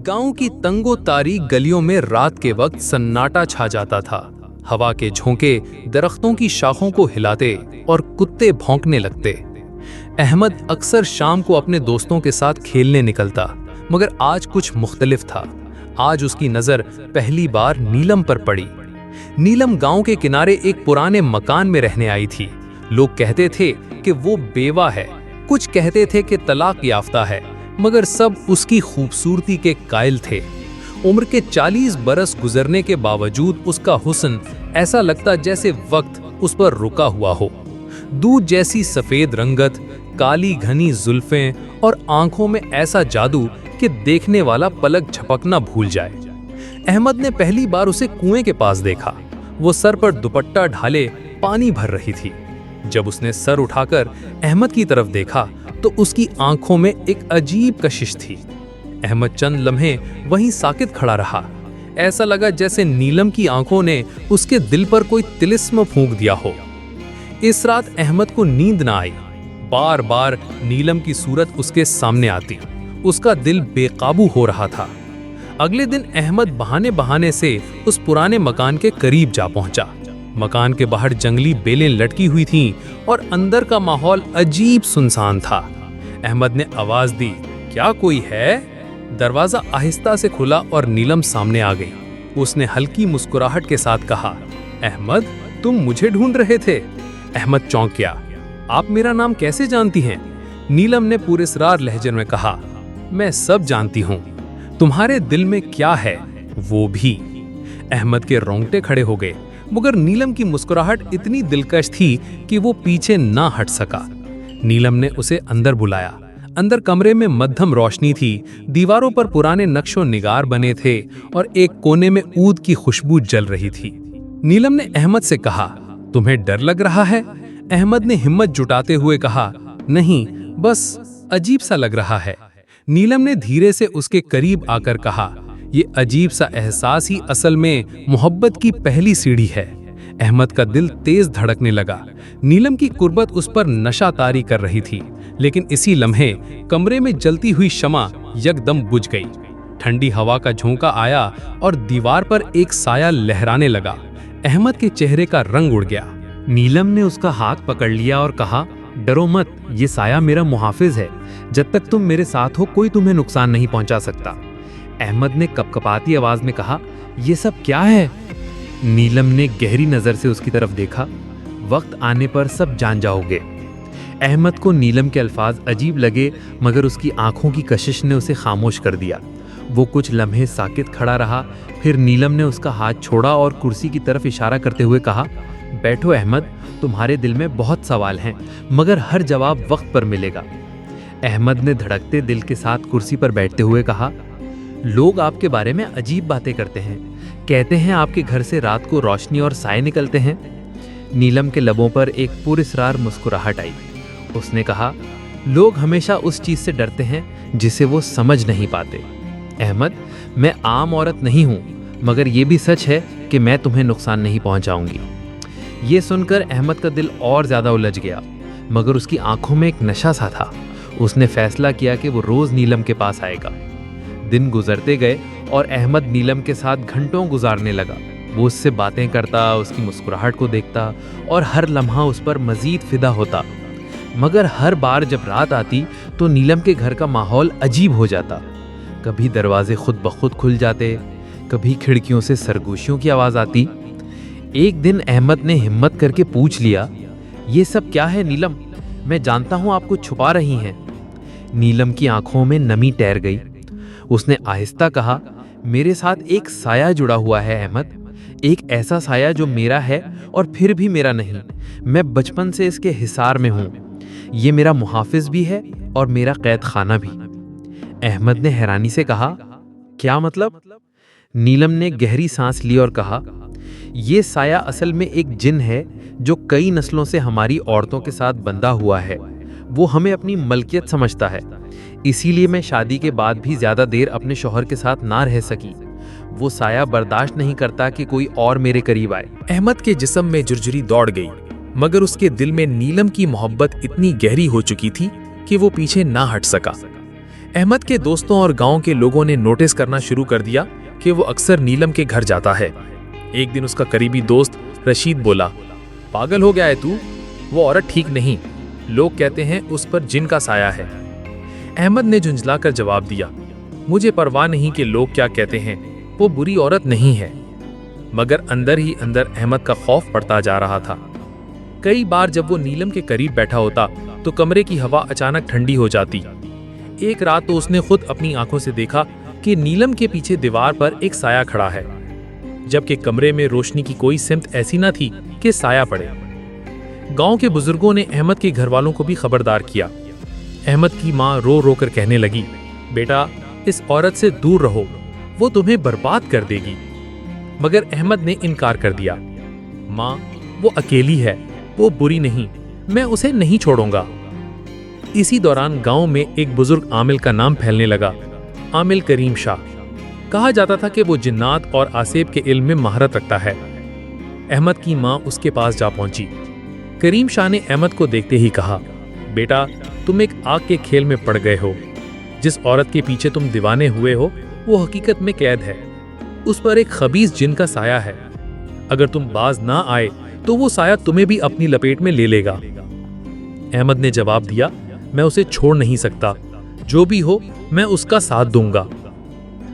गांव की तंगो तारीक गलियों में रात के वक्त सन्नाटा छा जाता था। हवा के झोंके दरख्तों की शाखों को हिलाते और कुत्ते भौंकने लगते। अहमद अक्सर शाम को अपने दोस्तों के साथ खेलने निकलता, मगर आज कुछ मुख्तलिफ था। आज उसकी नजर पहली बार नीलम पर पड़ी। नीलम गांव के किनारे एक पुराने मकान में रहने आई थी। लोग कहते थे कि वो बेवा है, कुछ कहते थे कि तलाक याफ्ता है, मगर सब उसकी खूबसूरती के कायल थे। उम्र के 40 बरस गुजरने के बावजूद उसका हुस्न ऐसा लगता जैसे वक्त उस पर रुका हुआ हो। दूध जैसी सफेद रंगत, काली घनी जुल्फें और आंखों में ऐसा जादू कि देखने वाला पलक झपकना भूल जाए। अहमद ने पहली बार उसे कुएं के पास देखा। वो सर पर दुपट्टा ढाले पानी भर रही थी। जब उसने सर उठाकर अहमद की तरफ देखा तो उसकी आंखों में एक अजीब कशिश थी। अहमद चंद लम्हे वहीं साकित खड़ा रहा। ऐसा लगा जैसे नीलम की आंखों ने उसके दिल पर कोई तिलिस्म फूंक दिया हो। इस रात अहमद को नींद ना आई। बार बार नीलम की सूरत उसके सामने आती। उसका दिल बेकाबू हो रहा था। अगले दिन अहमद बहाने बहाने से उस पुराने मकान के करीब जा पहुंचा। मकान के बाहर जंगली बेलें लटकी हुई थीं और अंदर का माहौल अजीब सुनसान था। अहमद ने आवाज दी, क्या कोई है? दरवाजा आहिस्ता से खुला और नीलम सामने आ गई। उसने हल्की मुस्कुराहट के साथ कहा, अहमद, तुम मुझे ढूंढ रहे थे? अहमद चौंक गया। आप मेरा नाम कैसे जानती हैं? नीलम ने पुरस्कार लहजे में कहा, मैं सब जानती हूँ। तुम्हारे दिल में क्या है वो भी। अहमद के रोंगटे खड़े हो गए, मगर नीलम की मुस्कुराहट इतनी दिलकश थी कि वो पीछे ना हट सका। नीलम ने उसे अंदर बुलाया। अंदर कमरे में मध्यम रोशनी थी। दीवारों पर पुराने नक्शो निगार बने थे और एक कोने में ऊद की खुशबू जल रही थी। नीलम ने अहमद से कहा, तुम्हें डर लग रहा है? अहमद ने हिम्मत जुटाते हुए कहा, नहीं, बस अजीब सा लग रहा है। नीलम ने धीरे से उसके करीब आकर कहा, ये अजीब सा एहसास ही असल में मोहब्बत की पहली सीढ़ी है। अहमद का दिल तेज धड़कने लगा। नीलम की कुर्बत उस पर नशा तारी कर रही थी, लेकिन इसी लम्हे कमरे में जलती हुई शमा यकदम बुझ गई। ठंडी हवा का झोंका आया और दीवार पर एक साया लहराने लगा। अहमद के चेहरे का रंग उड़ गया। नीलम ने उसका हाथ पकड़ लिया और कहा, डरो मत, ये साया मेरा मुहाफिज है। जब तक तुम मेरे साथ हो कोई तुम्हें नुकसान नहीं पहुंचा सकता। अहमद ने कपकपाती आवाज में कहा, ये सब क्या है? नीलम ने गहरी नजर से उसकी तरफ देखा। वक्त आने पर सब जान जाओगे। अहमद को नीलम के अल्फाज अजीब लगे, मगर उसकी आंखों की कशिश ने उसे खामोश कर दिया। वो कुछ लम्हे साकित खड़ा रहा। फिर नीलम ने उसका हाथ छोड़ा और कुर्सी की तरफ इशारा करते हुए कहा, बैठो अहमद, तुम्हारे दिल में बहुत सवाल हैं, मगर हर जवाब वक्त पर मिलेगा। अहमद ने धड़कते दिल के साथ कुर्सी पर बैठते हुए कहा, लोग आपके बारे में अजीब बातें करते हैं। कहते हैं आपके घर से रात को रोशनी और साए निकलते हैं। नीलम के लबों पर एक पुरस्कार मुस्कुराहट आई। उसने कहा, लोग हमेशा उस चीज से डरते हैं जिसे वो समझ नहीं पाते। अहमद, मैं आम औरत नहीं हूँ, मगर ये भी सच है कि मैं तुम्हें नुकसान नहीं पहुँचाऊंगी। ये सुनकर अहमद का दिल और ज्यादा उलझ गया, मगर उसकी आंखों में एक नशा सा था। उसने फैसला किया कि वो रोज नीलम के पास आएगा। दिन गुजरते गए और अहमद नीलम के साथ घंटों गुजारने लगा। वो उससे बातें करता, उसकी मुस्कुराहट को देखता और हर लम्हा उस पर मजीद फिदा होता। मगर हर बार जब रात आती तो नीलम के घर का माहौल अजीब हो जाता। कभी दरवाजे खुद ब खुद खुल जाते, कभी खिड़कियों से सरगोशियों की आवाज़ आती। एक दिन अहमद ने हिम्मत करके पूछ लिया, ये सब क्या है नीलम? मैं जानता हूँ आप कुछ छुपा रही हैं। नीलम की आंखों में नमी तैर गई। उसने आहिस्ता कहा, मेरे साथ एक साया जुड़ा हुआ है अहमद, एक ऐसा साया जो मेरा है और फिर भी मेरा नहीं। मैं बचपन से इसके हिसार में हूँ। ये मेरा मुहाफिज भी है और मेरा कैद खाना भी। अहमद ने हैरानी से कहा, क्या मतलब? नीलम ने गहरी सांस ली और कहा, ये साया असल में एक जिन है जो कई नस्लों से हमारी औरतों के साथ बंधा हुआ है। वो हमें अपनी मलकियत समझता है, इसीलिए मैं शादी के बाद भी ज्यादा देर अपने शौहर के साथ ना रह सकी। वो साया बर्दाश्त नहीं करता कि कोई और मेरे करीब आए। अहमद के जिस्म में झुरझुरी दौड़ गई, मगर उसके दिल में नीलम की मोहब्बत इतनी गहरी हो चुकी थी कि वो पीछे ना हट सका। احمد کے دوستوں اور گاؤں کے لوگوں نے نوٹس کرنا شروع کر دیا کہ وہ اکثر نیلم کے گھر جاتا ہے۔ ایک دن اس کا قریبی دوست رشید بولا، پاگل ہو گیا ہے تو؟ وہ عورت ٹھیک نہیں، لوگ کہتے ہیں اس پر جن کا سایہ ہے۔ احمد نے جھنجھلا کر جواب دیا، مجھے پرواہ نہیں کہ لوگ کیا کہتے ہیں، وہ بری عورت نہیں ہے۔ مگر اندر ہی اندر احمد کا خوف بڑھتا جا رہا تھا۔ کئی بار جب وہ نیلم کے قریب بیٹھا ہوتا تو کمرے کی ہوا اچانک ٹھنڈی ہو جاتی۔ ایک رات تو اس نے خود اپنی آنکھوں سے دیکھا کہ نیلم کے پیچھے دیوار پر ایک سایہ کھڑا ہے، جبکہ کمرے میں روشنی کی کوئی سمت ایسی نہ تھی کہ سایہ پڑے۔ گاؤں کے بزرگوں نے احمد کے گھر والوں کو بھی خبردار کیا۔ احمد کی ماں رو رو کر کہنے لگی، بیٹا اس عورت سے دور رہو، وہ تمہیں برباد کر دے گی۔ مگر احمد نے انکار کر دیا، ماں وہ اکیلی ہے، وہ بری نہیں، میں اسے نہیں چھوڑوں گا۔ اسی دوران گاؤں میں ایک بزرگ عامل کا نام پھیلنے لگا، عامل کریم شاہ۔ کہا جاتا تھا کہ وہ جنات اور آسیب کے علم میں مہارت رکھتا ہے۔ احمد کی ماں اس کے پاس جا پہنچی۔ کریم شاہ نے احمد کو دیکھتے ہی کہا، بیٹا تم ایک آگ کے کھیل میں پڑ گئے ہو۔ جس عورت کے پیچھے تم دیوانے ہوئے ہو وہ حقیقت میں قید ہے، اس پر ایک خبیث جن کا سایہ ہے۔ اگر تم باز نہ آئے تو وہ سایہ تمہیں بھی اپنی لپیٹ میں لے لے گا۔ احمد نے جواب دیا، میں اسے چھوڑ نہیں سکتا، جو بھی ہو میں اس کا ساتھ دوں گا۔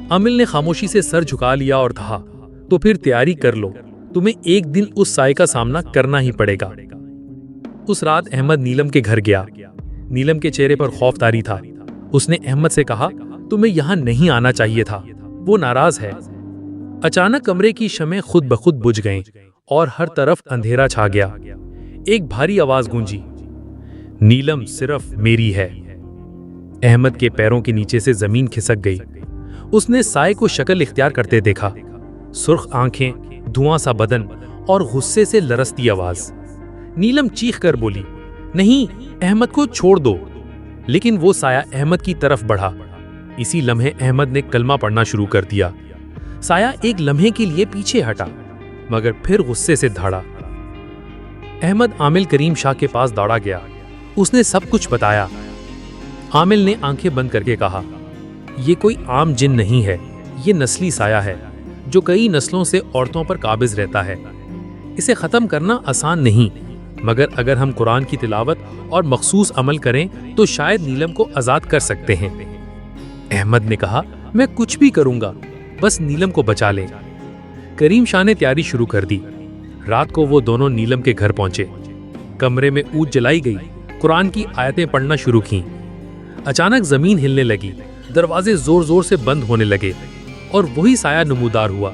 عامل نے خاموشی سے سر جھکا لیا اور کہا، تو پھر تیاری کر لو، تمہیں ایک دن اس سائے کا سامنا کرنا ہی پڑے گا۔ اس رات احمد نیلم کے گھر گیا۔ نیلم کے چہرے پر خوف طاری تھا۔ اس نے احمد سے کہا، تمہیں یہاں نہیں آنا چاہیے تھا، وہ ناراض ہے۔ اچانک کمرے کی شمعیں خود بخود بجھ گئیں اور ہر طرف اندھیرا چھا گیا۔ ایک بھاری آواز گونجی، نیلم صرف میری ہے۔ احمد کے پیروں کے نیچے سے زمین کھسک گئی۔ اس نے سائے کو شکل اختیار کرتے دیکھا، سرخ آنکھیں، دھواں سا بدن اور غصے سے لرزتی آواز۔ نیلم چیخ کر بولی، نہیں، احمد کو چھوڑ دو۔ لیکن وہ سایہ احمد کی طرف بڑھا۔ اسی لمحے احمد نے کلمہ پڑھنا شروع کر دیا۔ سایہ ایک لمحے کے لیے پیچھے ہٹا، مگر پھر غصے سے دھاڑا۔ احمد عامل کریم شاہ کے پاس دوڑا گیا۔ اس نے سب کچھ بتایا۔ عامل نے آنکھیں بند کر کے کہا، یہ کوئی عام جن نہیں ہے، یہ نسلی سایہ ہے جو کئی نسلوں سے عورتوں پر قابض رہتا ہے۔ اسے ختم کرنا آسان نہیں، مگر اگر ہم قرآن کی تلاوت اور مخصوص عمل کریں تو شاید نیلم کو آزاد کر سکتے ہیں۔ احمد نے کہا، میں کچھ بھی کروں گا، بس نیلم کو بچا لیں۔ کریم شاہ نے تیاری شروع کر دی۔ رات کو وہ دونوں نیلم کے گھر پہنچے۔ کمرے میں اونٹ جلائی گئی، قرآن کی آیتیں پڑھنا شروع کیں۔ اچانک زمین ہلنے لگی، دروازے زور زور سے بند ہونے لگے اور وہی سایہ نمودار ہوا۔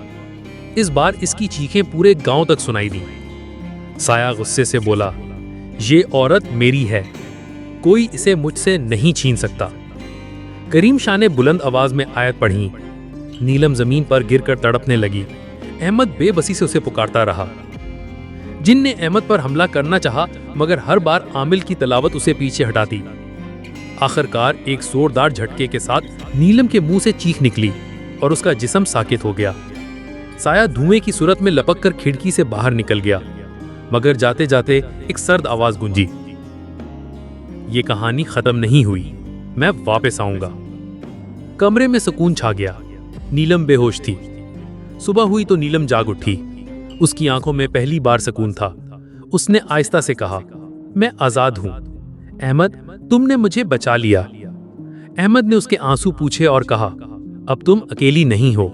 اس بار اس کی چیخیں پورے گاؤں تک سنائی دیں۔ سایہ غصے سے بولا، یہ عورت میری ہے، کوئی اسے مجھ سے نہیں چھین سکتا۔ کریم شاہ نے بلند آواز میں آیت پڑھی۔ نیلم زمین پر گر کر تڑپنے لگی۔ احمد بے بسی سے اسے پکارتا رہا۔ جن نے احمد پر حملہ کرنا چاہا، مگر ہر بار عامل کی تلاوت اسے پیچھے ہٹاتی۔ آخر کار ایک زوردار جھٹکے کے ساتھ نیلم کے منہ سے چیخ نکلی اور اس کا جسم ساکت ہو گیا۔ سایہ دھوئیں کی صورت میں لپک کر کھڑکی سے باہر نکل گیا، مگر جاتے جاتے ایک سرد آواز گونجی، یہ کہانی ختم نہیں ہوئی، میں واپس آؤں گا۔ کمرے میں سکون چھا گیا۔ نیلم بے ہوش تھی۔ صبح ہوئی تو نیلم جاگ اٹھی۔ اس کی آنکھوں میں پہلی بار سکون تھا۔ اس نے آہستہ سے کہا، میں آزاد ہوں۔ احمد، تم نے مجھے بچا لیا۔ احمد نے اس کے آنسو پوچھے اور کہا، اب تم اکیلی نہیں ہو۔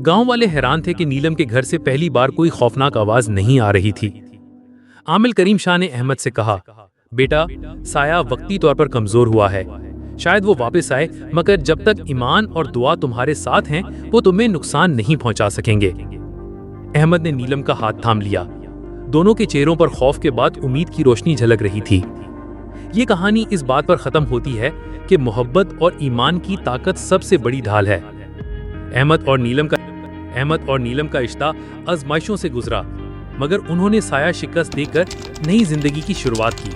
گاؤں والے حیران تھے کہ نیلم کے گھر سے پہلی بار کوئی خوفناک آواز نہیں آ رہی تھی۔ عامل کریم شاہ نے احمد سے کہا، بیٹا سایہ وقتی طور پر کمزور ہوا ہے، شاید وہ واپس آئے، مگر جب تک ایمان اور دعا تمہارے ساتھ ہیں وہ تمہیں نقصان نہیں پہنچا سکیں گے۔ احمد نے نیلم کا ہاتھ تھام لیا۔ دونوں کے چہروں پر خوف کے بعد امید کی روشنی جھلک رہی تھی۔ یہ کہانی اس بات پر ختم ہوتی ہے کہ محبت اور ایمان کی طاقت سب سے بڑی ڈھال ہے۔ احمد اور نیلم کا رشتہ آزمائشوں سے گزرا، مگر انہوں نے سایہ شکست دے کر نئی زندگی کی شروعات کی۔